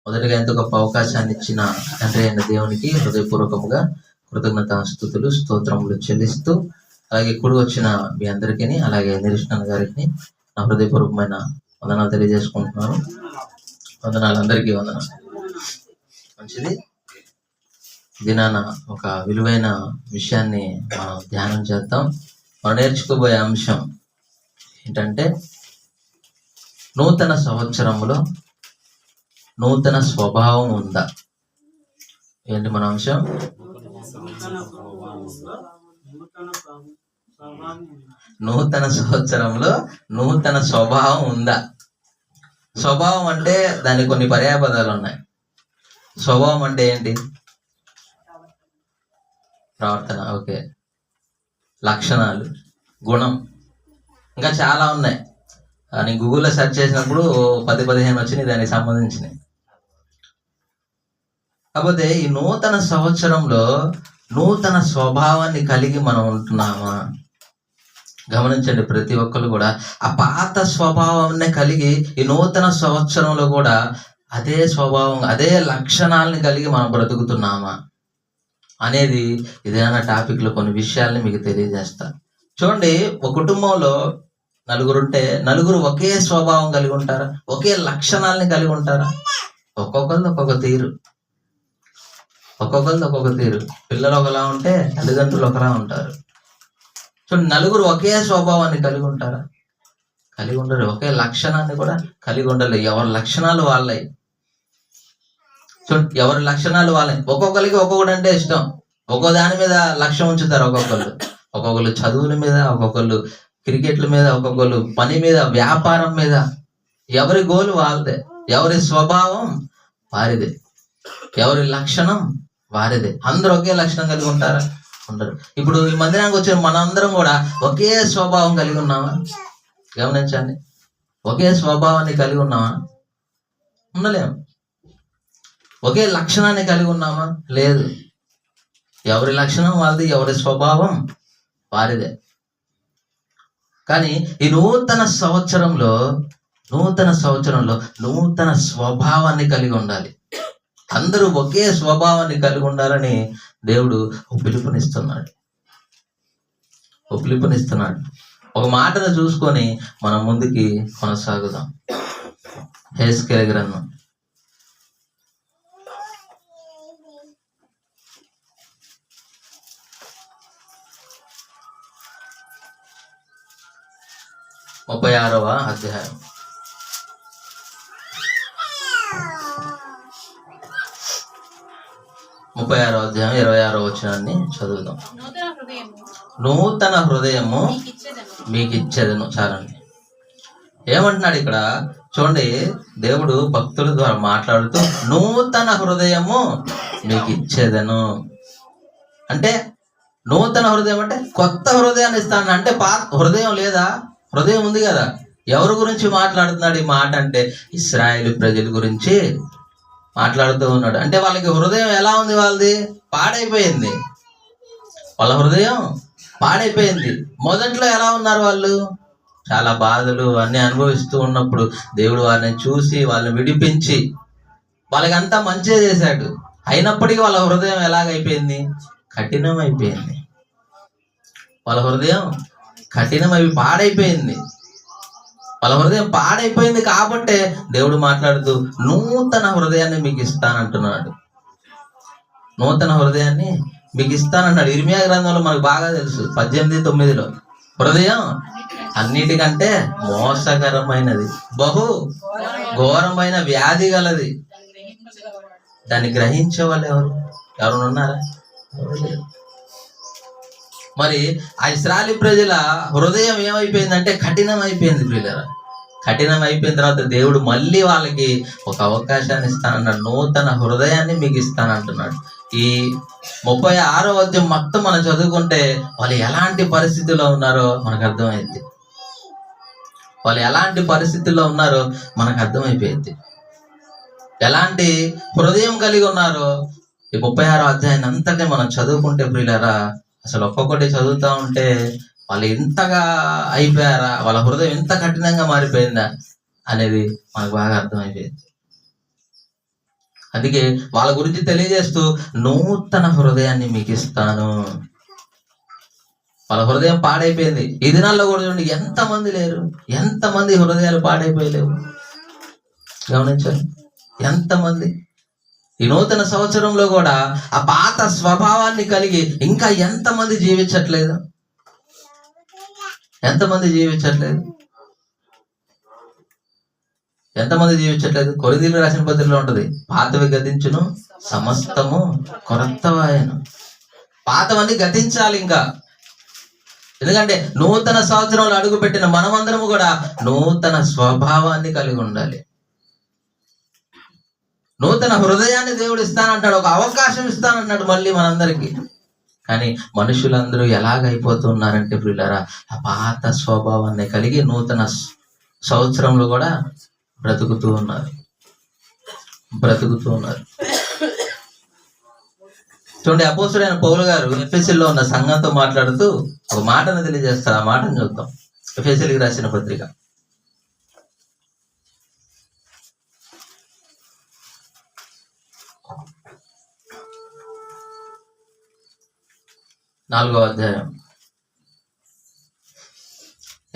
మొదటిగా ఎంతో గొప్ప అవకాశాన్ని ఇచ్చిన తండ్రి అయిన దేవునికి హృదయపూర్వకముగా కృతజ్ఞతాస్తుతులు స్తోత్రములు చెల్లిస్తూ, అలాగే కూడి వచ్చిన మీ అందరికీ, అలాగే నిరీక్షణ గారికి నా హృదయపూర్వకమైన వందనాలు తెలియజేసుకుంటున్నాను. వందనాలు, అందరికీ వందనాలు. మంచిది. దినాన ఒక విలువైన విషయాన్ని మనం ధ్యానం చేద్దాం. మనం నేర్చుకోబోయే అంశం ఏంటంటే, నూతన సంవత్సరంలో నూతన స్వభావం ఉందా? ఏంటి మన అంశం? నూతన సంవత్సరంలో నూతన స్వభావం ఉందా? స్వభావం అంటే దానికి కొన్ని పర్యాయపదాలు ఉన్నాయి. స్వభావం అంటే ఏంటి? ప్రవర్తన, ఓకే. లక్షణాలు, గుణం, ఇంకా చాలా ఉన్నాయి. నేను గూగుల్లో సెర్చ్ చేసినప్పుడు 10-15 వచ్చినాయి దానికి సంబంధించినవి. కాకపోతే ఈ నూతన సంవత్సరంలో నూతన స్వభావాన్ని కలిగి మనం ఉంటున్నామా? గమనించండి, ప్రతి ఒక్కరు కూడా ఆ పాత స్వభావాన్ని కలిగి ఈ నూతన సంవత్సరంలో కూడా అదే స్వభావం, అదే లక్షణాలని కలిగి మనం బ్రతుకుతున్నామా అనేది ఇదేనా టాపిక్లో కొన్ని విషయాల్ని మీకు తెలియజేస్తా. చూడండి, ఒక కుటుంబంలో నలుగురుంటే నలుగురు ఒకే స్వభావం కలిగి ఉంటారా? ఒకే లక్షణాలని కలిగి ఉంటారా? ఒక్కొక్కరిది ఒక్కొక్క తీరు, ఒక్కొక్కరిది ఒక్కొక్క తీరు. పిల్లలు ఒకలా ఉంటే తల్లిదండ్రులు ఒకలా ఉంటారు. చూడండి, నలుగురు ఒకే స్వభావాన్ని కలిగి ఉంటారా? కలిగి ఉండరు. ఒకే లక్షణాన్ని కూడా కలిగి ఉండరు. ఎవరి లక్షణాలు వాళ్ళవి. చూడండి, ఎవరి లక్షణాలు వాళ్ళవి. ఒక్కొక్కరికి ఒక్కొక్కటి అంటే ఇష్టం. ఒక్కో దాని మీద లక్ష్యం ఉంచుతారు. ఒక్కొక్కరు చదువుల మీద, ఒక్కొక్కరు క్రికెట్ల మీద, ఒక్కొక్కరు పని మీద, వ్యాపారం మీద. ఎవరి గోలు వాళ్ళదే, ఎవరి స్వభావం వారిదే, ఎవరి లక్షణం వారిదే. అందరూ ఒకే లక్షణం కలిగి ఉంటారా? ఉండరు. ఇప్పుడు ఈ మందిరానికి వచ్చిన మనందరం కూడా ఒకే స్వభావం కలిగి ఉన్నామా? గమనించండి, ఒకే స్వభావాన్ని కలిగి ఉన్నామా? ఉండలేము. ఒకే లక్షణాన్ని కలిగి ఉన్నామా? లేదు. ఎవరి లక్షణం వారిది, ఎవరి స్వభావం వారిదే. కానీ ఈ నూతన సంవత్సరంలో నూతన స్వభావాన్ని కలిగి ఉండాలి. అందరూ ఒకే స్వభావాన్ని కలిగి ఉండాలని దేవుడు పిలుపునిస్తున్నాడు. ఒక మాటను చూసుకొని మనం ముందుకి కొనసాగుదాం. హెస్కేలు గ్రంథం 36వ అధ్యాయం. 36వ అధ్యాయం 26వ వచనాన్ని చదువుదాం. నూతన హృదయము మీకు ఇచ్చేదను. చాలండి. ఏమంటున్నాడు ఇక్కడ? చూడండి, దేవుడు భక్తుల ద్వారా మాట్లాడుతూ నూతన హృదయము మీకు ఇచ్చేదను అంటే, నూతన హృదయం అంటే కొత్త హృదయాన్ని ఇస్తాను. అంటే పాత హృదయం లేదా? హృదయం ఉంది కదా. ఎవరి గురించి మాట్లాడుతున్నాడు ఈ మాట అంటే, ఇశ్రాయేలు ప్రజల గురించి మాట్లాడుతూ ఉన్నాడు. అంటే వాళ్ళకి హృదయం ఎలా ఉంది? వాళ్ళది పాడైపోయింది. వాళ్ళ హృదయం పాడైపోయింది. మొదట్లో ఎలా ఉన్నారు వాళ్ళు? చాలా బాధలు అన్ని అనుభవిస్తూ ఉన్నప్పుడు దేవుడు వారిని చూసి వాళ్ళని విడిపించి వాళ్ళకి అంతా మంచిగా చేశాడు. అయినప్పటికీ వాళ్ళ హృదయం ఎలాగైపోయింది? కఠినం అయిపోయింది. వాళ్ళ హృదయం పాడైపోయింది. వాళ్ళ హృదయం పాడైపోయింది కాబట్టే దేవుడు మాట్లాడుతూ నూతన హృదయాన్ని మీకు ఇస్తానంటున్నాడు. నూతన హృదయాన్ని మీకు ఇస్తానన్నాడు. ఇర్మియా గ్రంథంలో మనకు బాగా తెలుసు, 18:9 హృదయం అన్నిటికంటే మోసకరమైనది, బహు ఘోరమైన వ్యాధి గలది, దాన్ని గ్రహించే వాళ్ళు ఎవరు ఉన్నారా? మరి ఆ ఇశ్రాయేలు ప్రజల హృదయం ఏమైపోయిందంటే కఠినం అయిపోయింది. ప్రియులారా, కఠినం అయిపోయిన తర్వాత దేవుడు మళ్ళీ వాళ్ళకి ఒక అవకాశాన్ని ఇస్తానన్నాడు. నూతన హృదయాన్ని మీకు ఇస్తానంటున్నాడు. ఈ 36వ అధ్యాయం మొత్తం మనం చదువుకుంటే వాళ్ళు ఎలాంటి పరిస్థితుల్లో ఉన్నారో మనకు అర్థమైంది. ఎలాంటి హృదయం కలిగి ఉన్నారో ఈ 36వ అధ్యాయాన్ని అంతగా మనం చదువుకుంటే ప్రియులారా, అసలు ఒక్కొక్కటి చదువుతా ఉంటే వాళ్ళు ఎంతగా అయిపోయారా, వాళ్ళ హృదయం ఎంత కఠినంగా మారిపోయిందా అనేది మనకు బాగా అర్థమైపోయింది. అందుకే వాళ్ళ గురించి తెలియజేస్తూ నూతన హృదయాన్ని మీకు ఇస్తాను. వాళ్ళ హృదయం పాడైపోయింది. ఈ దినాల్లో కూడా చూడండి, ఎంతమంది లేరు, ఎంతమంది హృదయాలు పాడైపోయలేవు. గమనించాలి, ఎంతమంది ఈ నూతన సంవత్సరంలో కూడా ఆ పాత స్వభావాన్ని కలిగి ఇంకా ఎంతమంది జీవించట్లేదు, ఎంతమంది జీవించట్లేదు, ఎంతమంది జీవించట్లేదు. కొరింథీయులకు రాసిన పత్రికలో ఉంటది, పాతవి గతించును సమస్తము కొత్తవాయను. పాతవన్నీ గతించాలి ఇంకా. ఎందుకంటే నూతన సంవత్సరంలో అడుగు పెట్టిన మనమందరము కూడా నూతన స్వభావాన్ని కలిగి ఉండాలి. నూతన హృదయాన్ని దేవుడు ఇస్తానంటాడు, ఒక అవకాశం ఇస్తానన్నాడు మళ్ళీ మనందరికీ. కానీ మనుషులందరూ ఎలాగైపోతున్నారంటే ప్రియులారా, ఆ పాత స్వభావాన్ని కలిగి నూతన సంవత్సరంలో కూడా బ్రతుకుతూ ఉన్నారు. చూడండి, అపోస్తుడైన పౌలు గారు ఎఫెసీలో ఉన్న సంఘంతో మాట్లాడుతూ ఒక మాటను తెలియజేస్తారు. ఆ మాటను చూద్దాం. ఎఫెసీలకు రాసిన పత్రిక 4వ అధ్యాయం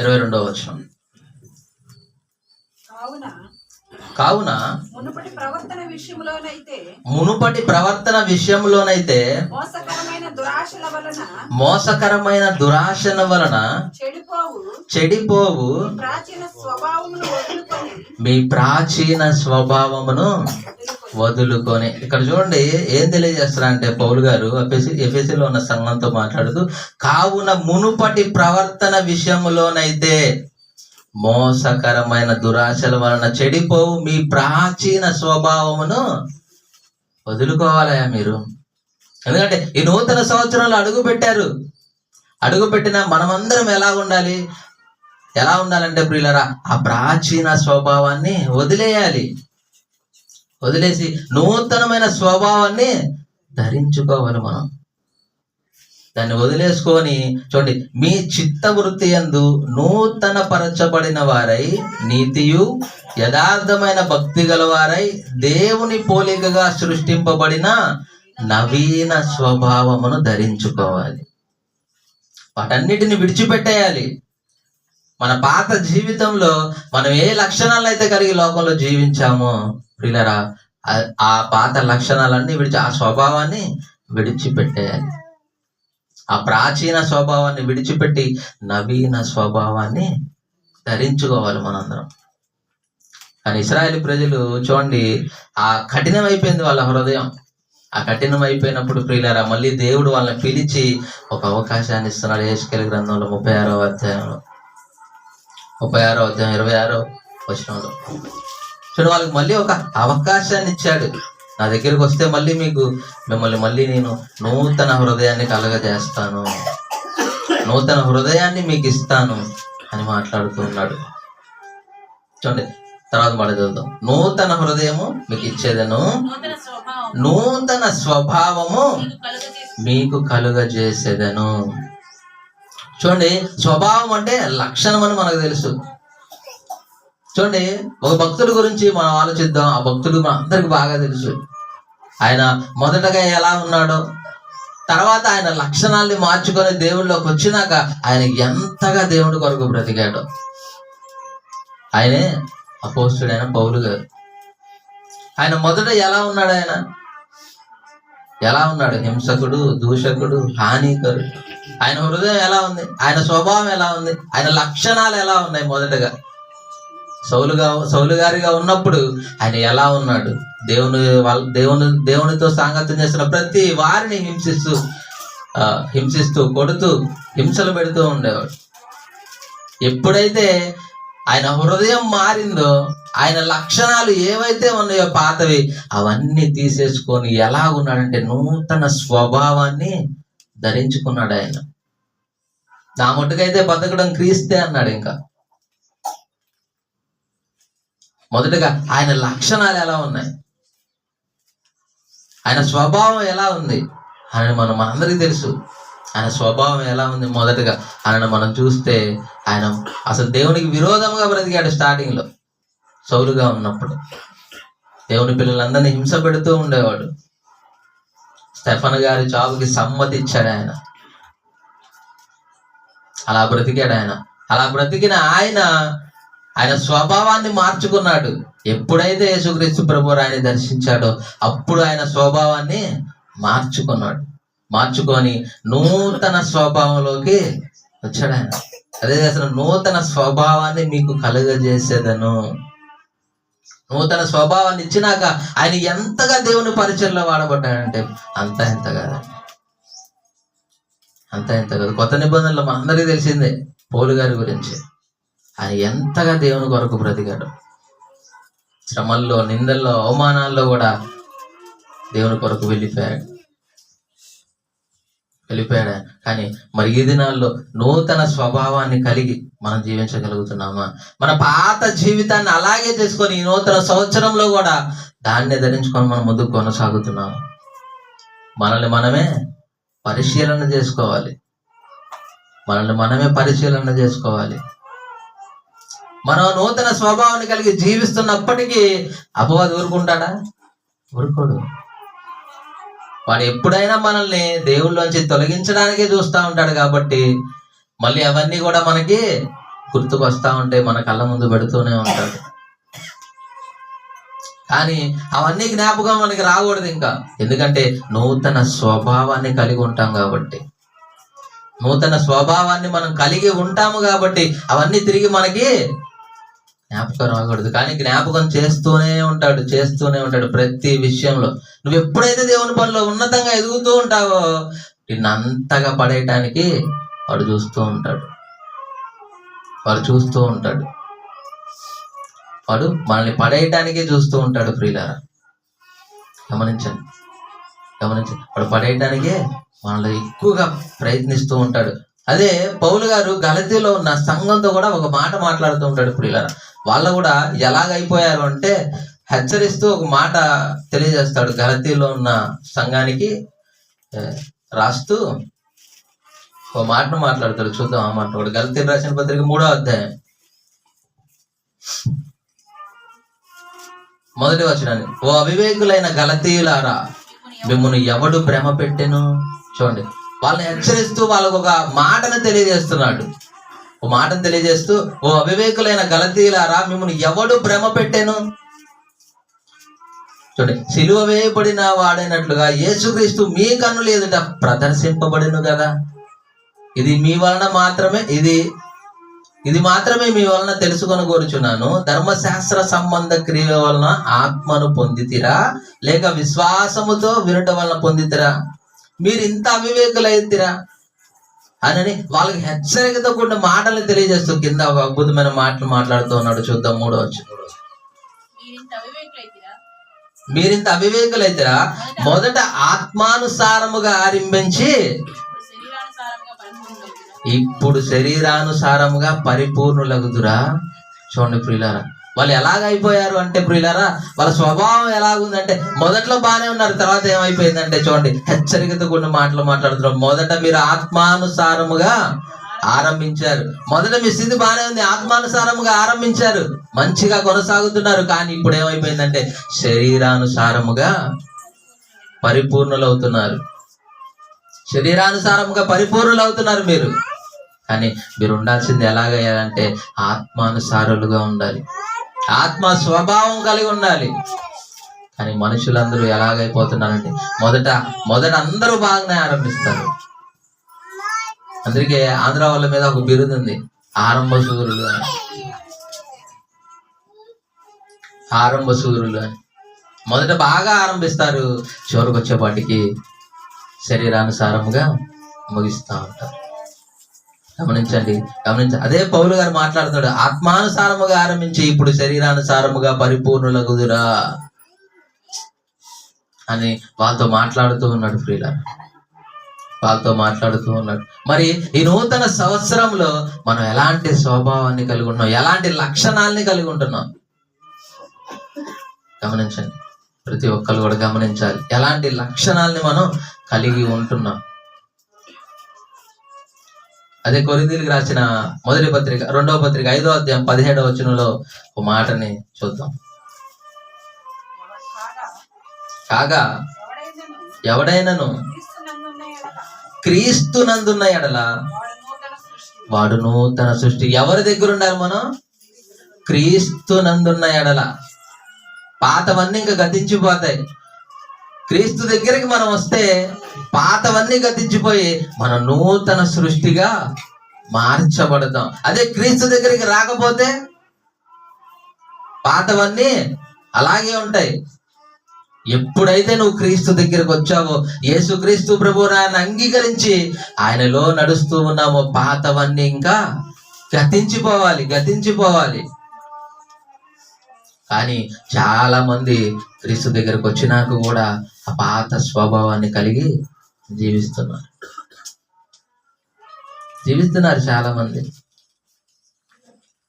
22వ వచనం. కావున మునుపటి ప్రవర్తన విషయంలోనైతే మోసకరమైన దురాశల వలన చెడిపోవు మీ ప్రాచీన స్వభావమును వదులుకొని. ఇక్కడ చూడండి ఏం తెలియజేస్తారా అంటే పౌలు గారు ఎఫెసీలో ఉన్న సంఘంతో మాట్లాడుతూ, కావున మునుపటి ప్రవర్తన విషయంలోనైతే మోసకరమైన దురాశల వలన చెడిపోవు మీ ప్రాచీన స్వభావమును వదులుకోవాలయా మీరు. ఎందుకంటే ఈ నూతన సంవత్సరంలో అడుగుపెట్టిన మనమందరం ఎలా ఉండాలంటే ప్రియులరా, ఆ ప్రాచీన స్వభావాన్ని వదిలేసి నూతనమైన స్వభావాన్ని ధరించుకోవాలి. మనం దాన్ని వదిలేసుకొని చూడండి, మీ చిత్తవృత్తి యందు నూతన పరచబడిన వారై నీతియు యథార్థమైన భక్తి గల వారై దేవుని పోలికగా సృష్టింపబడిన నవీన స్వభావమును ధరించుకోవాలి. వాటన్నిటిని విడిచిపెట్టేయాలి. మన పాత జీవితంలో మనం ఏ లక్షణాలు అయితే కలిగి లోకంలో జీవించామో ప్రియులరా, ఆ పాత లక్షణాలన్నీ ఆ స్వభావాన్ని విడిచిపెట్టేయాలి. ఆ ప్రాచీన స్వభావాన్ని విడిచిపెట్టి నవీన స్వభావాన్ని ధరించుకోవాలి మనందరం. కానీ ఇశ్రాయేలు ప్రజలు చూడండి, ఆ కఠినమైపోయింది వాళ్ళ హృదయం. ఆ కఠినమైపోయినప్పుడు ప్రియులారా, మళ్ళీ దేవుడు వాళ్ళని పిలిచి ఒక అవకాశాన్ని ఇస్తున్నాడు. యెహెజ్కేలు గ్రంథంలో 36వ అధ్యాయం 26వ వచనంలో చూడండి, వాళ్ళకి మళ్ళీ ఒక అవకాశాన్ని ఇచ్చాడు. నా దగ్గరికి వస్తే మళ్ళీ మిమ్మల్ని మళ్ళీ నేను నూతన హృదయాన్ని కలగజేస్తాను, నూతన హృదయాన్ని మీకు ఇస్తాను అని మాట్లాడుతూ ఉన్నాడు. చూడండి, తర్వాత మాట చదువుతాం. నూతన హృదయము మీకు ఇచ్చేదను, నూతన స్వభావము మీకు కలుగజేసేదను. చూడండి, స్వభావం అంటే లక్షణం అని మనకు తెలుసు. చూడండి, ఒక భక్తుడి గురించి మనం ఆలోచిద్దాం. ఆ భక్తుడు మన అందరికి బాగా తెలుసు. ఆయన మొదటగా ఎలా ఉన్నాడో, తర్వాత ఆయన లక్షణాల్ని మార్చుకొని దేవుళ్ళలోకి వచ్చినాక ఆయన ఎంతగా దేవుడి కొరకు బ్రతికాడో. ఆయనే అపోస్తుడైన పౌలు గారు. ఆయన మొదట ఎలా ఉన్నాడు? ఎలా ఉన్నాడు? హింసకుడు, దూషకుడు, హానికరుడు. ఆయన హృదయం ఎలా ఉంది? ఆయన స్వభావం ఎలా ఉంది? ఆయన లక్షణాలు ఎలా ఉన్నాయి? మొదటగా సౌలు గారిగా ఉన్నప్పుడు ఆయన ఎలా ఉన్నాడు? దేవునితో సాంగత్యం చేస్తున్న ప్రతి వారిని హింసిస్తూ కొడుతూ హింసలు పెడుతూ ఉండేవాడు. ఎప్పుడైతే ఆయన హృదయం మారిందో, ఆయన లక్షణాలు ఏవైతే ఉన్నాయో పాతవి అవన్నీ తీసేసుకొని ఎలా ఉన్నాడంటే నూతన స్వభావాన్ని ధరించుకున్నాడు. ఆయన నా మట్టుకైతే బతకడం క్రీస్తే అన్నాడు. ఇంకా మొదటగా ఆయన లక్షణాలు ఎలా ఉన్నాయి, ఆయన స్వభావం ఎలా ఉంది అని మనందరికీ తెలుసు. ఆయన స్వభావం ఎలా ఉంది? మొదటగా ఆయన మనం చూస్తే ఆయన అసలు దేవునికి విరోధంగా బ్రతికాడు స్టార్టింగ్లో సౌలుగా ఉన్నప్పుడు. దేవుని పిల్లలందరినీ హింస పెడుతూ ఉండేవాడు. స్టెఫన్ గారి చావుకి సమ్మతి ఇచ్చాడు ఆయన. అలా బ్రతికాడు ఆయన. అలా బ్రతికిన ఆయన స్వభావాన్ని మార్చుకున్నాడు. ఎప్పుడైతే యేసుక్రీస్తు ప్రభువు ఆయన దర్శించాడో అప్పుడు ఆయన స్వభావాన్ని మార్చుకొని నూతన స్వభావంలోకి వచ్చాడు ఆయన. అదే అసలు నూతన స్వభావాన్ని మీకు కలుగజేసేదను. నూతన స్వభావాన్ని ఇచ్చినాక ఆయన ఎంతగా దేవుని పరిచయంలో వాడబడ్డాడంటే అంత ఎంత కాదు. కొత్త నిబంధనలో మనందరికీ తెలిసిందే పౌలు గారి గురించి. ఆయన ఎంతగా దేవుని కొరకు బ్రతికాడు. శ్రమల్లో, నిందల్లో, అవమానాల్లో కూడా దేవుని కొరకు వెళ్ళిపోయాడు. కానీ మరి ఈ దినాల్లో నూతన స్వభావాన్ని కలిగి మనం జీవించగలుగుతున్నామా? మన పాత జీవితాన్ని అలాగే చేసుకొని ఈ నూతన సంవత్సరంలో కూడా దాన్నే ధరించుకొని మనం ముందుకు కొనసాగుతున్నాము. మనల్ని మనమే పరిశీలన చేసుకోవాలి. మనం నూతన స్వభావాన్ని కలిగి జీవిస్తున్నప్పటికీ అపవాది ఊరుకుంటాడా? ఊరుకోడు. వాడు ఎప్పుడైనా మనల్ని దేవుళ్ళలోంచి తొలగించడానికే చూస్తూ ఉంటాడు. కాబట్టి మళ్ళీ అవన్నీ కూడా మనకి గుర్తుకు వస్తూ ఉంటాయి, మన కళ్ళ ముందు పెడుతూనే ఉంటాడు. కానీ అవన్నీ జ్ఞాపకం మనకి రాకూడదు ఇంకా. ఎందుకంటే నూతన స్వభావాన్ని కలిగి ఉంటాం కాబట్టి, నూతన స్వభావాన్ని మనం కలిగి ఉంటాము కాబట్టి అవన్నీ తిరిగి మనకి జ్ఞాపకం రాకూడదు. కానీ జ్ఞాపకం చేస్తూనే ఉంటాడు ప్రతి విషయంలో. నువ్వు ఎప్పుడైతే దేవుని పనిలో ఉన్నతంగా ఎదుగుతూ ఉంటావో నిన్ను అంతగా పడేయటానికి వాడు చూస్తూ ఉంటాడు. వాడు మనల్ని పడేయటానికే చూస్తూ ఉంటాడు. ప్రియులారా గమనించండి. వాడు పడేయటానికే మనల్ని ఎక్కువగా ప్రయత్నిస్తూ ఉంటాడు. అదే పౌలు గారు గలతీలో ఉన్న సంఘంతో కూడా ఒక మాట మాట్లాడుతూ ఉంటాడు. ప్రియులారా వాళ్ళు కూడా ఎలాగైపోయారు అంటే హెచ్చరిస్తూ ఒక మాట తెలియజేస్తాడు. గలతీలో ఉన్న సంఘానికి రాస్తూ ఒక మాటను మాట్లాడతాడు. చూద్దాం ఆ మాట కూడా. గలతీలు రాసిన పత్రిక 3వ అధ్యాయం 1వ వచనాన్ని, ఓ అవివేకులైన గలతీయులారా మిమ్మును ఎవడు భ్రమ పెట్టెను. చూడండి, వాళ్ళని హెచ్చరిస్తూ వాళ్ళకు ఒక మాటను తెలియజేస్తున్నాడు. ఓ అవివేకులైన గలతీయులారా మిమ్మల్ని ఎవడు భ్రమ పెట్టెను. చూడండి, సిలువ వేయబడిన వాడైనట్లుగా యేసుక్రీస్తు మీ కన్నులు ఎదుట ప్రదర్శింపబడిను కదా. ఇది మీ వలన మాత్రమే ఇది మాత్రమే మీ వలన తెలుసుకొని కోరుచున్నాను. ధర్మశాస్త్ర సంబంధ క్రియల వలన ఆత్మను పొందితిరా, లేక విశ్వాసముతో వినుట వలన పొందితిరా? మీరు ఇంత అవివేకులైతిరా అని వాళ్ళకి హెచ్చరికతో కూడిన మాటలు తెలియజేస్తూ కింద ఒక అద్భుతమైన మాటలు మాట్లాడుతూ ఉన్నాడు. చూద్దాం 3వ వచనం. మీరింత అవివేకులైతిరా, మొదట ఆత్మానుసారముగా ఆరంభించి ఇప్పుడు శరీరానుసారముగా పరిపూర్ణులగుదురా. చూడండి ప్రియులారా, వాళ్ళు ఎలాగైపోయారు అంటే ప్రియులారా, వాళ్ళ స్వభావం ఎలాగుందంటే మొదట్లో బాగానే ఉన్నారు, తర్వాత ఏమైపోయిందంటే చూడండి, హెచ్చరికతో కొన్ని మాటలు మాట్లాడుతున్నారు. మొదట మీరు ఆత్మానుసారముగా ఆరంభించారు. మొదట మీ స్థితి బాగానే ఉంది, ఆత్మానుసారముగా ఆరంభించారు, మంచిగా కొనసాగుతున్నారు. కానీ ఇప్పుడు ఏమైపోయిందంటే శరీరానుసారముగా పరిపూర్ణులవుతున్నారు. మీరు. కానీ మీరు ఉండాల్సింది ఎలాగయ్యాలంటే ఆత్మానుసారులుగా ఉండాలి, ఆత్మ స్వభావం కలిగి ఉండాలి. కానీ మనుషులందరూ ఎలాగైపోతున్నారంటే మొదట అందరూ బాగానే ఆరంభిస్తారు. అందుకే ఆంధ్ర వాళ్ళ మీద ఒక బిరుదు ఉంది, ఆరంభ సూర్యులు అని. మొదట బాగా ఆరంభిస్తారు, చివరికి వచ్చేపాటికి శరీరానుసారముగా ముగిస్తూ ఉంటారు. గమనించండి. అదే పౌలు గారు మాట్లాడుతున్నాడు, ఆత్మానుసారముగా ఆరంభించి ఇప్పుడు శరీరానుసారముగా పరిపూర్ణులగుదురా అని వాళ్ళతో మాట్లాడుతూ ఉన్నాడు. ప్రియులారా, వాళ్ళతో మాట్లాడుతూ ఉన్నాడు. మరి ఈ నూతన సంవత్సరంలో మనం ఎలాంటి స్వభావాన్ని కలిగి ఉన్నాం, ఎలాంటి లక్షణాలని కలిగి ఉంటున్నాం గమనించండి. ప్రతి ఒక్కరు కూడా గమనించాలి, ఎలాంటి లక్షణాలని మనం కలిగి ఉంటున్నాం. అదే కొరింథీయులకు రాసిన మొదటి పత్రిక 2వ పత్రిక 5వ అధ్యాయం 17వ వచనంలో ఒక మాటని చూద్దాం. కాగా ఎవడైనను క్రీస్తునందున్న ఎడల వాడు నూతన సృష్టి. ఎవరి దగ్గర ఉండాలి మనం? క్రీస్తునందున్న ఎడల. పాతవన్నీ ఇంకా గతించిపోతాయి. క్రీస్తు దగ్గరికి మనం వస్తే పాతవన్నీ గతించిపోయి మనం నూతన సృష్టిగా మార్చబడతాం. అదే క్రీస్తు దగ్గరికి రాకపోతే పాతవన్నీ అలాగే ఉంటాయి. ఎప్పుడైతే నువ్వు క్రీస్తు దగ్గరకు వచ్చావో, యేసుక్రీస్తు ప్రభువుని అంగీకరించి ఆయనలో నడుస్తూ ఉన్నామో, పాతవన్నీ ఇంకా గతించిపోవాలి. కానీ చాలా మంది క్రీస్తు దగ్గరకు వచ్చినాక కూడా ఆ పాత స్వభావాన్ని కలిగి జీవిస్తున్నారు చాలా మంది.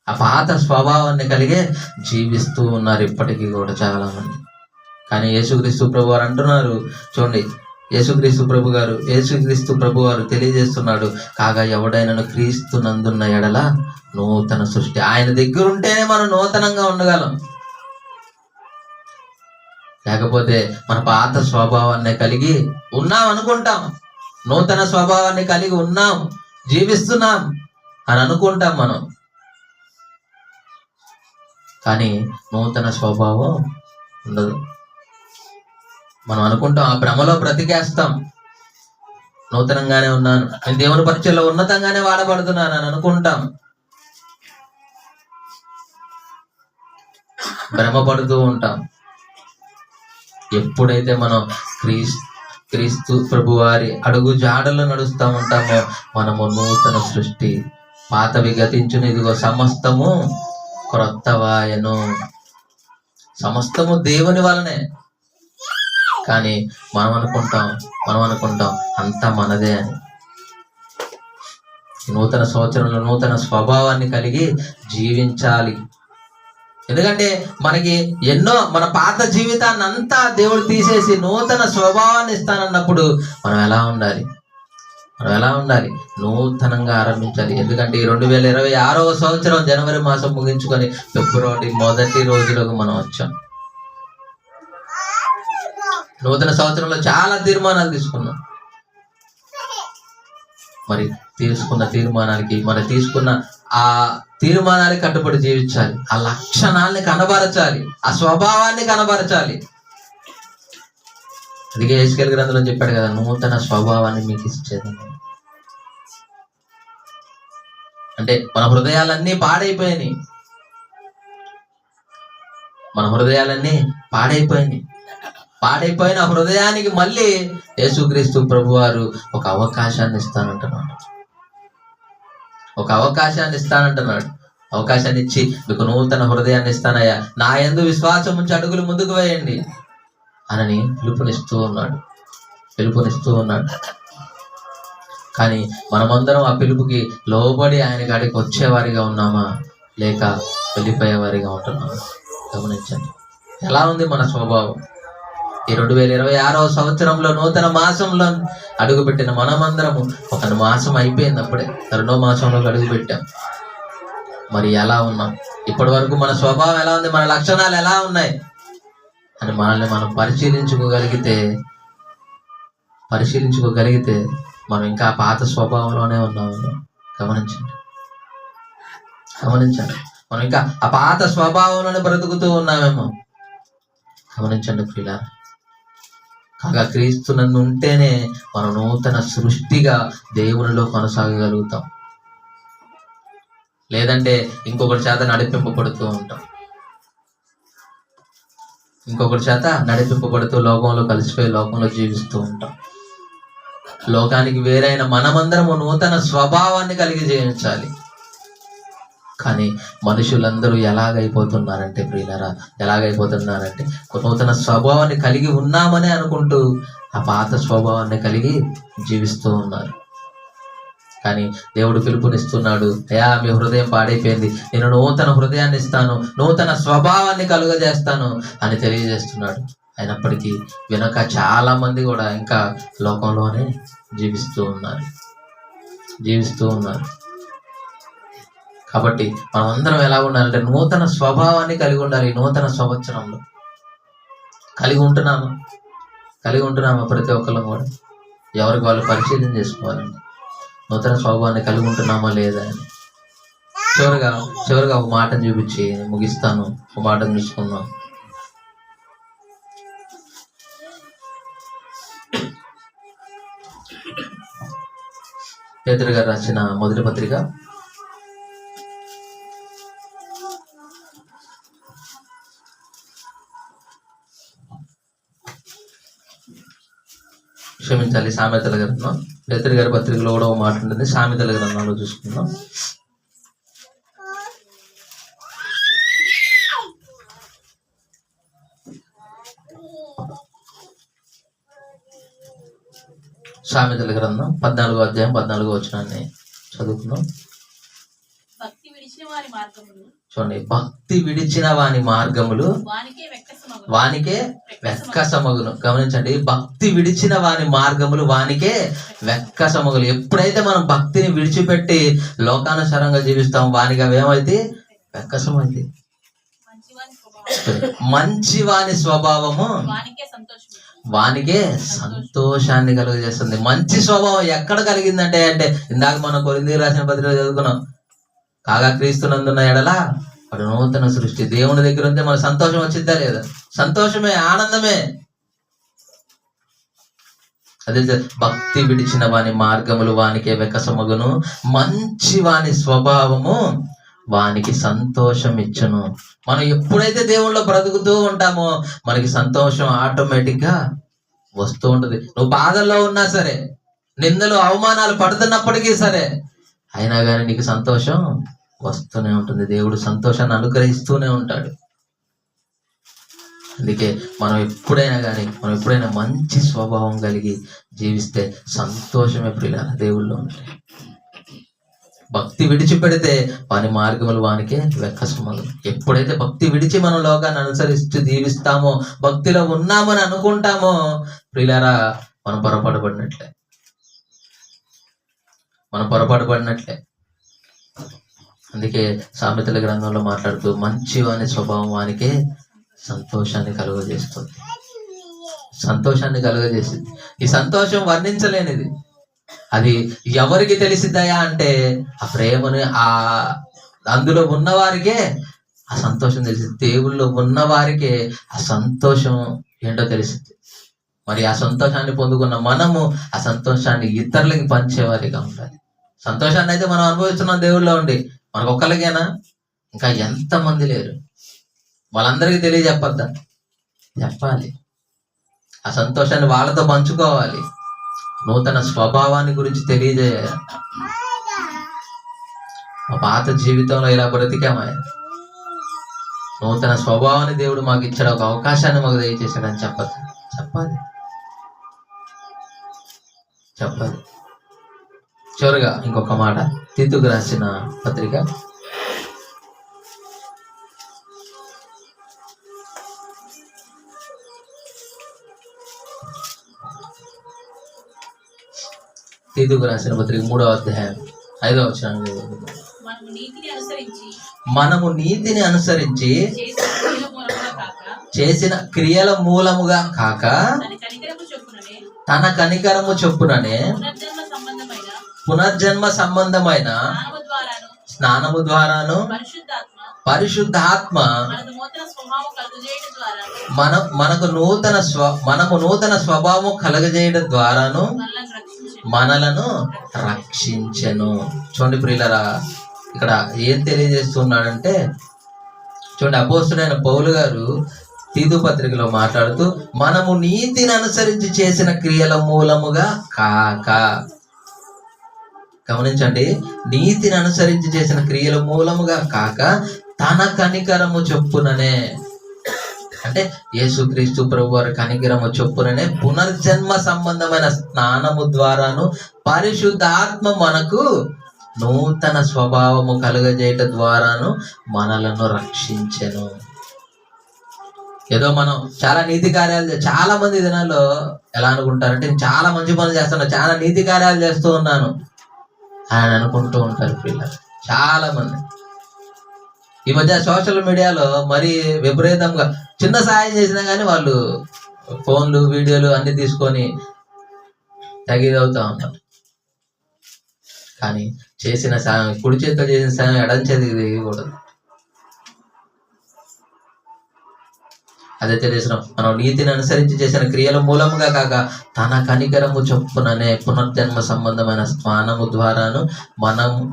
ఆ పాత స్వభావాన్ని కలిగే జీవిస్తూ ఉన్నారు ఇప్పటికీ కూడా చాలా మంది. కానీ యేసుక్రీస్తు ప్రభు వారు అంటున్నారు, చూడండి, యేసుక్రీస్తు ప్రభు వారు తెలియజేస్తున్నాడు, కాగా ఎవడైనా క్రీస్తు నందున్న ఎడల నూతన సృష్టి. ఆయన దగ్గర ఉంటేనే మనం నూతనంగా ఉండగలం. లేకపోతే మన పాత స్వభావాన్ని కలిగి ఉన్నాం అనుకుంటాం, నూతన స్వభావాన్ని కలిగి ఉన్నాం, జీవిస్తున్నాం అని అనుకుంటాం మనం. కానీ నూతన స్వభావం ఉండదు. మనం అనుకుంటాం, ఆ భ్రమలో బ్రతికేస్తాం, నూతనంగానే ఉన్నాను, నేను దేవుని పరిచయంలో ఉన్నతంగానే వాడబడుతున్నాను అని అనుకుంటాం. భ్రమపడుతూ ఉంటాం. ఎప్పుడైతే మనం క్రీస్తు ప్రభు వారి అడుగు జాడల్లో నడుస్తూ ఉంటామో మనము నూతన సృష్టి. పాతవి గతించును, ఇదిగో సమస్తము క్రొత్తవాయను. సమస్తము దేవుని వలనే. కానీ మనం అనుకుంటాం అంతా మనదే అని. నూతన సంవత్సరంలో నూతన స్వభావాన్ని కలిగి జీవించాలి. ఎందుకంటే మనకి ఎన్నో, మన పాత జీవితాన్ని అంతా దేవుడు తీసేసి నూతన స్వభావాన్ని ఇస్తానన్నప్పుడు మనం ఎలా ఉండాలి? నూతనంగా ఆరంభించాలి. ఎందుకంటే ఈ 2026వ సంవత్సరం జనవరి మాసం ముగించుకొని ఫిబ్రవరి మొదటి రోజులకు మనం వచ్చాం. నూతన సంవత్సరంలో చాలా తీర్మానాలు తీసుకున్నాం. మరి తీసుకున్న ఆ తీర్మానానికి కట్టుబడి జీవించాలి. ఆ లక్షణాలని కనబరచాలి, ఆ స్వభావాన్ని కనబరచాలి. అందుకే యెహెజ్కేలు గ్రంథంలో చెప్పాడు కదా, నూతన స్వభావాన్ని మీకు ఇచ్చేది. అంటే మన హృదయాలన్నీ పాడైపోయినాయి. పాడైపోయిన హృదయానికి మళ్ళీ యేసుక్రీస్తు ప్రభువారు ఒక అవకాశాన్ని ఇస్తానంటున్నాడు. అవకాశాన్ని ఇచ్చి, మీకు నూతన హృదయాన్ని ఇస్తానయ్యా, నా యందు విశ్వాసం ఉంచి అడుగులు ముందుకు వేయండి అని పిలుపునిస్తూ ఉన్నాడు. కానీ మనమందరం ఆ పిలుపుకి లోబడి ఆయన కాడికి వచ్చేవారిగా ఉన్నామా, లేక వెళ్ళిపోయేవారిగా ఉంటున్నామా? గమనించండి, ఎలా ఉంది మన స్వభావం. ఈ 2026వ సంవత్సరంలో నూతన మాసంలో అడుగుపెట్టిన మనమందరము, ఒక మాసం అయిపోయింది, అప్పుడే 2వ మాసంలోకి అడుగుపెట్టాం. మరి ఎలా ఉన్నాం? ఇప్పటి వరకు మన స్వభావం ఎలా ఉంది, మన లక్షణాలు ఎలా ఉన్నాయి అని మనల్ని మనం పరిశీలించుకోగలిగితే మనం ఇంకా పాత స్వభావంలోనే ఉన్నాము. గమనించండి, మనం ఇంకా ఆ పాత స్వభావంలోనే బ్రతుకుతూ ఉన్నామేమో. గమనించండి ప్రియులారా. కాగా క్రీస్తు నందు ఉంటేనే మనం నూతన సృష్టిగా దేవునిలో కొనసాగగలుగుతాం. లేదంటే ఇంకొకటి చేత నడిపింపబడుతూ ఉంటాం. లోకంలో కలిసిపోయి లోకంలో జీవిస్తూ ఉంటాం. లోకానికి వేరైన మనమందరము నూతన స్వభావాన్ని కలిగి జీవించాలి. కానీ మనుషులందరూ ఎలాగైపోతున్నారంటే నూతన స్వభావాన్ని కలిగి ఉన్నామని అనుకుంటూ ఆ పాత స్వభావాన్ని కలిగి జీవిస్తూ ఉన్నారు. కానీ దేవుడు పిలుపునిస్తున్నాడు, అయ్యా మీ హృదయం పాడైపోయింది, నేను నూతన హృదయాన్ని ఇస్తాను, నూతన స్వభావాన్ని కలుగజేస్తాను అని తెలియజేస్తున్నాడు. అయినప్పటికీ వెనక చాలా మంది కూడా ఇంకా లోకంలోనే జీవిస్తూ ఉన్నారు. కాబట్టి మనం అందరం ఎలా ఉండాలంటే నూతన స్వభావాన్ని కలిగి ఉండాలి. నూతన సంవత్సరంలో కలిగి ఉంటున్నాము. కలిగి ఉంటున్నామా? ప్రతి ఒక్కళ్ళం కూడా ఎవరికి వాళ్ళు పరిశీలన చేసుకోవాలండి. నూతన స్వభావాన్ని కలిగి ఉంటున్నామా లేదా అని. చివరిగా ఒక మాటను చూపించి ముగిస్తాను. ఒక మాటను చూసుకుందాం. పేతురు గారు రాసిన మొదటి పత్రిక సామెతల గ్రంథం. పేతురు గారి పత్రికలో కూడా ఒక మాట ఉంటుంది. సామెతల గ్రంథంలో చూసుకుందాం. సామెతల గ్రంథం 14వ అధ్యాయం 14వ వచనాన్ని చదువుకున్నాం. చూడండి, భక్తి విడిచిన వాని మార్గములు వానికే వెక్కసమగును. గమనించండి, భక్తి విడిచిన వాని మార్గములు వానికే వెక్కసమగులు. ఎప్పుడైతే మనం భక్తిని విడిచిపెట్టి లోకానుసారంగా జీవిస్తాం, వానికి అవి ఏమైతే వెక్కసమైతే. మంచి వాని స్వభావము వానికే సంతోషాన్ని కలుగజేస్తుంది. మంచి స్వభావం ఎక్కడ కలిగిందంటే ఇందాక మనం కొరింథీయులకు రాసిన పత్రిక చదువుకున్నాం. కాగా క్రీస్తునందున్న ఎడల వాడు నూతన సృష్టి. దేవుని దగ్గర ఉంటే మన సంతోషం వచ్చిద్దా లేదా? సంతోషమే, ఆనందమే. అదే భక్తి విడిచిన వాని మార్గములు వానికే వెక్కసమగును, మంచి వాని స్వభావము వానికి సంతోషం ఇచ్చును. మనం ఎప్పుడైతే దేవుళ్ళో బ్రతుకుతూ ఉంటామో మనకి సంతోషం ఆటోమేటిక్ గా వస్తూ ఉంటుంది. నువ్వు బాధల్లో ఉన్నా సరే, నిందలు అవమానాలు పడుతున్నప్పటికీ సరే, అయినా కానీ నీకు సంతోషం వస్తూనే ఉంటుంది. దేవుడు సంతోషాన్ని అనుగ్రహిస్తూనే ఉంటాడు. అందుకే మనం ఎప్పుడైనా మంచి స్వభావం కలిగి జీవిస్తే సంతోషమే ప్రియులారా దేవుళ్ళో ఉంటాయి. భక్తి విడిచిపెడితే వాని మార్గములు వానికే వెక్కసమగును. ఎప్పుడైతే భక్తి విడిచి మనం లోకాన్ని అనుసరిస్తూ జీవిస్తామో, భక్తిలో ఉన్నామని అనుకుంటామో ప్రియులారా, మనం పొరపాటు పడినట్లే. అందుకే సామెతల గ్రంథంలో మాట్లాడుతూ మంచి వాని స్వభావం వానికే సంతోషాన్ని కలుగజేస్తుంది. ఈ సంతోషం వర్ణించలేనిది. అది ఎవరికి తెలిసిద్దయా అంటే ఆ ప్రేమను అందులో ఉన్నవారికే ఆ సంతోషం తెలిసింది. దేవుళ్ళు ఉన్నవారికే ఆ సంతోషం ఏంటో తెలిసింది. మరి ఆ సంతోషాన్ని పొందుకున్న మనము ఆ సంతోషాన్ని ఇతరులకి పంచేవారిగా ఉండాలి. సంతోషాన్ని అయితే మనం అనుభవిస్తున్నాం దేవుళ్ళో ఉండి. మనకు ఒక్కరికేనా? ఇంకా ఎంతమంది లేరు? వాళ్ళందరికీ తెలియజెప్పద్దా? చెప్పాలి. ఆ సంతోషాన్ని వాళ్ళతో పంచుకోవాలి. నూతన స్వభావాన్ని గురించి తెలియజేయాలి. మా పాత జీవితంలో ఇలా బ్రతికామా? నూతన స్వభావాన్ని దేవుడు మాకు ఇచ్చాడు, ఒక అవకాశాన్ని మాకు దయచేశాడని చెప్పాలి. చివరిగా ఇంకొక మాట, తీతుకు రాసిన పత్రిక 3వ అధ్యాయం 5వ వచనం. మనము నీతిని అనుసరించి చేసిన క్రియల మూలముగా కాక తన కనికరము చొప్పుననే పునర్జన్మ సంబంధమైన స్నానము ద్వారాను పరిశుద్ధాత్మ మనము నూతన స్వభావం కలగజేయడం ద్వారాను మనలను రక్షించెను. చూడండి ప్రియులరా, ఇక్కడ ఏం తెలియజేస్తున్నాడంటే, చూడండి, అపోస్తుడైన పౌలు గారు తీతు పత్రికలో మాట్లాడుతూ మనము నీతిని అనుసరించి చేసిన క్రియల మూలముగా కాక, గమనించండి, నీతిని అనుసరించి చేసిన క్రియల మూలముగా కాక తన కనికరము చొప్పుననే, అంటే యేసుక్రీస్తు ప్రభు వారి కనికరము చొప్పుననే పునర్జన్మ సంబంధమైన స్నానము ద్వారాను పరిశుద్ధాత్మ మనకు నూతన స్వభావము కలుగజేయట ద్వారాను మనలను రక్షించెను. ఏదో మనం చాలా నీతి కార్యాలు, చాలా మంది దినాల్లో ఎలా అనుకుంటారంటే నేను చాలా మంచి పనులు చేస్తాను, చాలా నీతి కార్యాలు చేస్తూ ఉన్నాను అని అనుకుంటూ ఉంటారు పిల్లలు చాలా మంది. ఈ మధ్య సోషల్ మీడియాలో మరి విపరీతంగా చిన్న సాయం చేసినా కానీ వాళ్ళు ఫోన్లు వీడియోలు అన్ని తీసుకొని తగిదవుతా ఉంటాం. కానీ చేసిన సాయం, కుడి చేతితో చేసిన సాయం ఎడం చేతికి దిగకూడదు. అదే తెలిసినాం, మనం నీతిని అనుసరించి చేసిన క్రియల మూలముగా కాక తన కనికరము చొప్పుననే పునర్జన్మ సంబంధమైన స్నానము ద్వారాను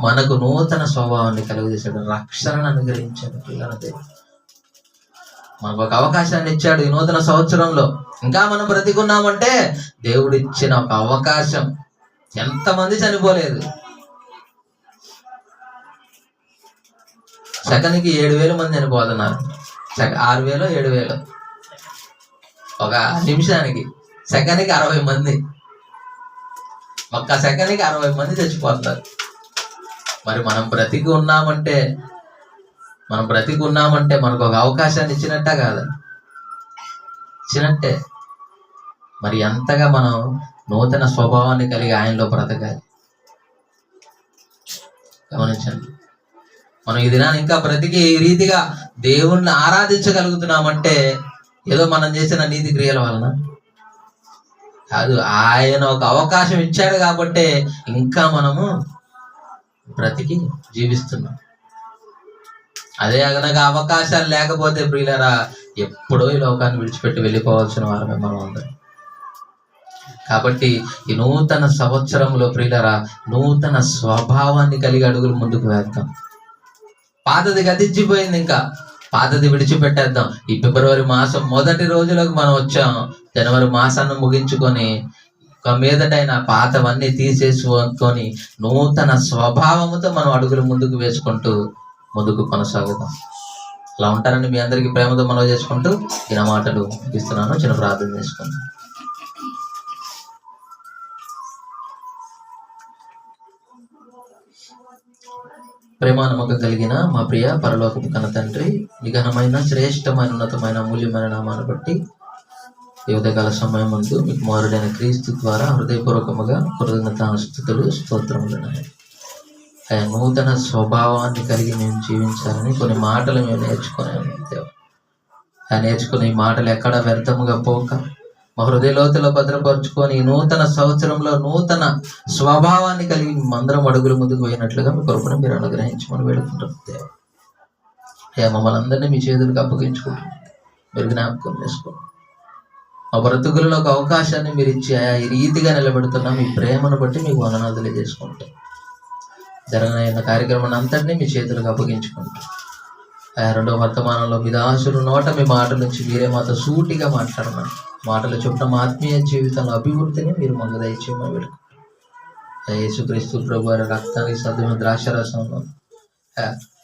మనకు నూతన స్వభావాన్ని కలుగజేశాడు, రక్షణను అనుగ్రహించాడు. పిల్లలదే మనకు ఒక అవకాశాన్ని ఇచ్చాడు ఈ నూతన సంవత్సరంలో. ఇంకా మనం బ్రతికున్నామంటే దేవుడు ఇచ్చిన ఒక అవకాశం. ఎంతమంది చనిపోలేదు. సెకన్కి 7,000 మంది చనిపోతున్నారు. 6,000 7,000 ఒక నిమిషానికి. సెకన్కి 60 మంది. ఒక్క సెకన్కి 60 మంది చచ్చిపోతున్నారు. మరి మనం బ్రతికి ఉన్నామంటే మనకు ఒక అవకాశాన్ని ఇచ్చినట్ట కాదా? ఇచ్చినట్టే. మరి ఎంతగా మనం నూతన స్వభావాన్ని కలిగి ఆయనలో బ్రతకాలి. గమనించండి. మనం ఈ దినాన్ని ఇంకా బ్రతికి ఈ రీతిగా దేవుణ్ణి ఆరాధించగలుగుతున్నామంటే ఏదో మనం చేసిన నీతి క్రియల వలన కాదు. ఆయన ఒక అవకాశం ఇచ్చాడు కాబట్టి ఇంకా మనము బ్రతికి జీవిస్తున్నాం. అదే గనక అవకాశాలు లేకపోతే ప్రియులారా ఎప్పుడో ఈ లోకాన్ని విడిచిపెట్టి వెళ్ళిపోవాల్సిన వారమే మనం అందరం. కాబట్టి ఈ నూతన సంవత్సరంలో ప్రియులారా నూతన స్వభావాన్ని కలిగి అడుగులు ముందుకు వేద్దాం. పాతది గతించిపోయింది, ఇంకా పాతది విడిచిపెట్టేద్దాం. ఈ ఫిబ్రవరి మాసం మొదటి రోజులకు మనం వచ్చాం. జనవరి మాసాన్ని ముగించుకొని మీదటైన పాతవన్నీ తీసేసుకొని నూతన స్వభావముతో మనం అడుగులు ముందుకు వేసుకుంటూ ముందుకు కొనసాగుదాం. అలా ఉంటారని మీ అందరికీ ప్రేమతో మనవి చేసుకుంటూ చిన్న మాటలు ఇస్తున్నాను. చిన్న ప్రార్థన చేసుకుంటాం. ప్రేమ నమ్మకం కలిగిన మా ప్రియ పరలోకపు కన్న తండ్రి, నిఘనమైన శ్రేష్టమైన ఉన్నతమైన అమూల్యమైన నామాన్ని బట్టి ఈ ఉదయకాల సమయం ముందు మీకు మారుడైన క్రీస్తు ద్వారా హృదయపూర్వకముగా కృతజ్ఞతాస్తుతులు స్తోత్రములున్నాయి. ఆయన నూతన స్వభావాన్ని కలిగి మేము జీవించాలని కొన్ని మాటలు మేము నేర్చుకున్నాము. ఆయన నేర్చుకునే ఈ మాటలు ఎక్కడ వ్యర్థముగా పోక మా హృదయ లోతులో భద్రపరుచుకొని నూతన సంవత్సరంలో నూతన స్వభావాన్ని కలిగి మందరం అడుగులు ముందుకు పోయినట్లుగా మీ కొరకును మీరు అనుగ్రహించమని వేడుకుంటాం. అయ్యా మమ్మల్ని అందరినీ మీ చేతులకు అప్పగించుకుంటాం. మీరు జ్ఞాపకం చేసుకోండి. మా బ్రతుకులలో ఒక అవకాశాన్ని మీరు ఇచ్చి ఆయా ఈ రీతిగా నిలబెడుతున్నా మీ ప్రేమను బట్టి మీకు వందనాలు తెలియజేసుకుంటాం. జరగనైన కార్యక్రమాన్ని అంతటినీ మీ చేతులకు అప్పగించుకుంటాం. ఆయా రెండవ వర్తమానంలో మీ దాసులు నోట మీ మాటల నుంచి మీరే మాతో సూటిగా మాట్లాడమని, మాటలు చొప్పున మా ఆత్మీయ జీవితంలో అభివృద్ధిని మీరు మాకు దయచేయమని వేడుకుంటాం. యేసుక్రీస్తు ప్రభు వారి రక్తానికి సాధ్యమైన ద్రాక్షరసంలో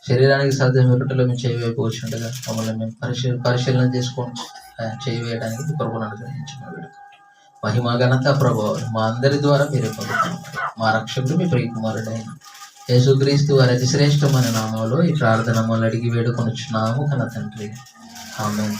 శరీరానికి సాధ్యమైన రొట్టెలో మేము చేయవైపు వచ్చిండగా మమ్మల్ని మేము పరిశీలన చేసుకోవచ్చు. చేయి వేయడానికి మీ కృపను అనుగ్రహించమని వేడుకుంటాం. మహిమ ఘనత ప్రభావం మా అందరి ద్వారా మీరే పొందుతాం. మా రక్షకుడు మీ ప్రియ కుమారుడైన యేసుక్రీస్తు వారి అతి శ్రేష్టమైన నామంలో ఈ ప్రార్థన మమ్మల్ని అడిగి వేడుకొనుచున్నాము కన్న తండ్రి. ఆమేన్.